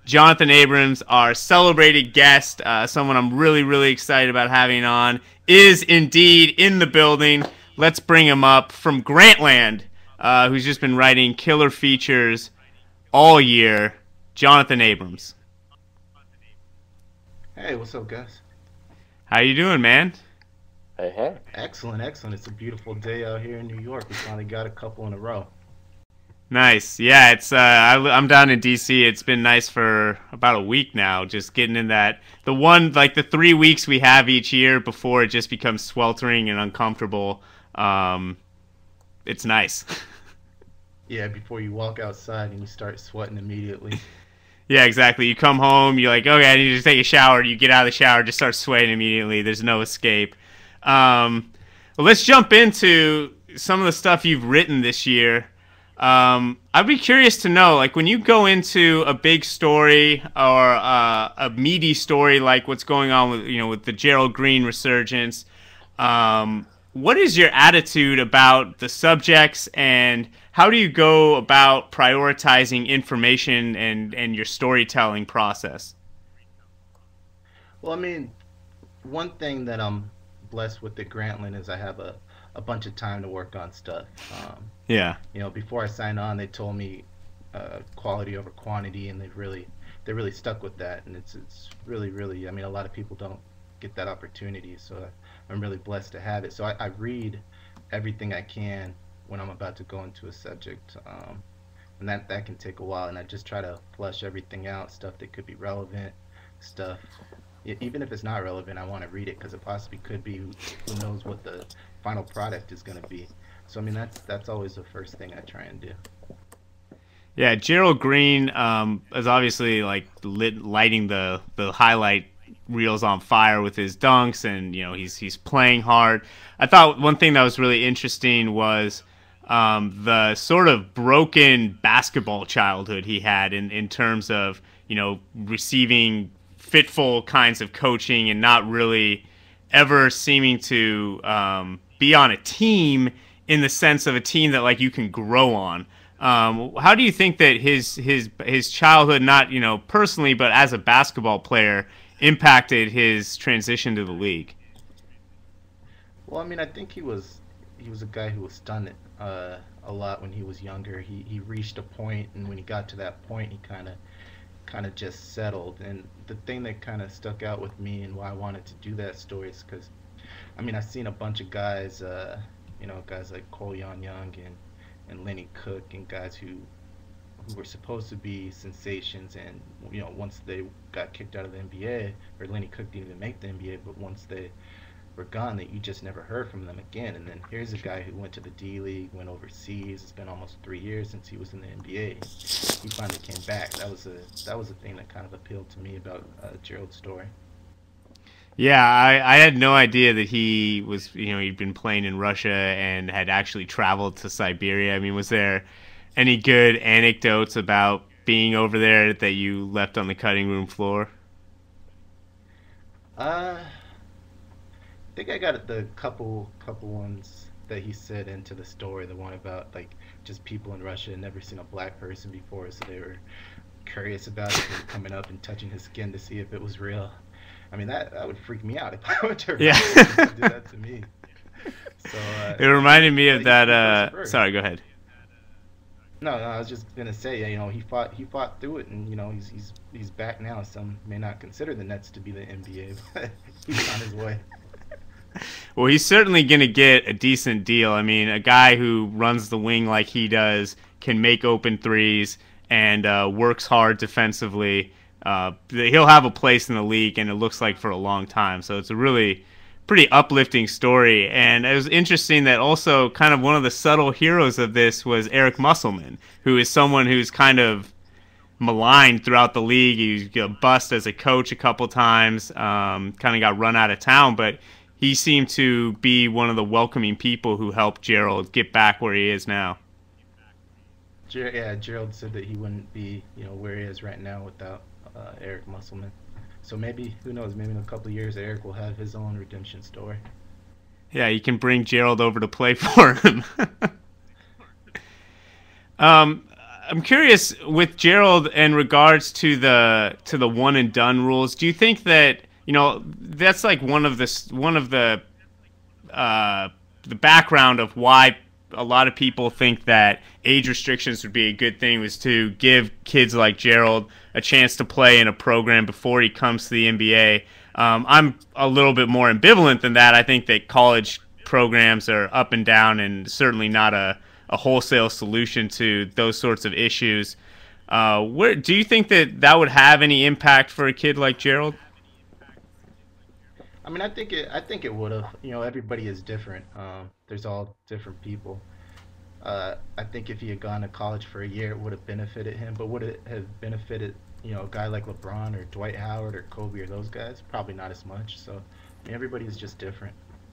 Jonathan Abrams, our celebrated guest, someone I'm really, really excited about having on, is indeed in the building. Let's bring him up from Grantland, who's just been writing killer features all year. Jonathan Abrams. Hey, what's up, guys? How you doing, man? Hey, hey. Excellent, excellent. It's a beautiful day out here in New York. We finally got a couple in a row. Nice. Yeah, it's I'm down in DC. It's been nice for about a week now, just getting in the 3 weeks we have each year before it just becomes sweltering and uncomfortable. It's nice. Yeah, before you walk outside and you start sweating immediately. Yeah, exactly. You come home, you're like, okay, I need to take a shower. You get out of the shower, just start sweating immediately. There's no escape. Well, let's jump into some of the stuff you've written this year. I'd be curious to know, like, when you go into a big story or a meaty story like what's going on with the Gerald Green resurgence, what is your attitude about the subjects, and how do you go about prioritizing information and your storytelling process? Well, I mean, one thing that I'm blessed with at Grantland is I have a bunch of time to work on stuff. Yeah. Before I signed on, they told me quality over quantity, and they really stuck with that. And it's really, really, I mean, a lot of people don't get that opportunity, so I'm really blessed to have it. So I read everything I can when I'm about to go into a subject, and that can take a while. And I just try to flush everything out, stuff that could be relevant, stuff. Even if it's not relevant, I want to read it because it possibly could be. Who knows what the final product is going to be? So I mean, that's always the first thing I try and do. Yeah, Gerald Green is obviously like lighting the highlight reels on fire with his dunks, and he's playing hard. I thought one thing that was really interesting was the sort of broken basketball childhood he had in terms of receiving fitful kinds of coaching and not really ever seeming to be on a team in the sense of a team that like you can grow on. How do you think that his childhood, not personally, but as a basketball player, impacted his transition to the league? Well, I mean, I think he was a guy who was done it a lot when he was younger. He reached a point, and when he got to that point, he kind of just settled. And the thing that kind of stuck out with me and why I wanted to do that story is because, I mean, I've seen a bunch of guys, guys like Cole Young and Lenny Cook, and guys who were supposed to be sensations, and once they got kicked out of the NBA, or Lenny Cook didn't even make the NBA, but once they were gone, that you just never heard from them again. And then here's a guy who went to the D League, went overseas. It's been almost 3 years since he was in the NBA. He finally came back. That was a thing that kind of appealed to me about Gerald's story. Yeah, I had no idea that he was, he'd been playing in Russia and had actually traveled to Siberia. I mean, was there any good anecdotes about being over there that you left on the cutting room floor? I think I got the couple ones that he said into the story. The one about like just people in Russia had never seen a black person before, so they were curious about it and coming up and touching his skin to see if it was real. I mean, that would freak me out if I went to Russia and do that to me. So it reminded me of that. Sorry, go ahead. No, I was just gonna say, he fought through it, and he's back now. Some may not consider the Nets to be the NBA, but he's on his way. Well, he's certainly going to get a decent deal. I mean, a guy who runs the wing like he does, can make open threes, and works hard defensively. He'll have a place in the league, and it looks like for a long time. So it's a really pretty uplifting story. And it was interesting that also kind of one of the subtle heroes of this was Eric Musselman, who is someone who's kind of maligned throughout the league. He got bust as a coach a couple times, kind of got run out of town, but he seemed to be one of the welcoming people who helped Gerald get back where he is now. Yeah, Gerald said that he wouldn't be, where he is right now without Eric Musselman. So maybe, who knows, maybe in a couple of years Eric will have his own redemption story. Yeah, you can bring Gerald over to play for him. I'm curious with Gerald in regards to the one and done rules. Do you think that that's like one of the background of why a lot of people think that age restrictions would be a good thing was to give kids like Gerald a chance to play in a program before he comes to the NBA. I'm a little bit more ambivalent than that. I think that college programs are up and down and certainly not a wholesale solution to those sorts of issues. Where do you think that that would have any impact for a kid like Gerald? I mean, I think it would have. You know, everybody is different. There's all different people. I think if he had gone to college for a year, it would have benefited him. But would it have benefited, a guy like LeBron or Dwight Howard or Kobe or those guys? Probably not as much. So, I mean, everybody is just different.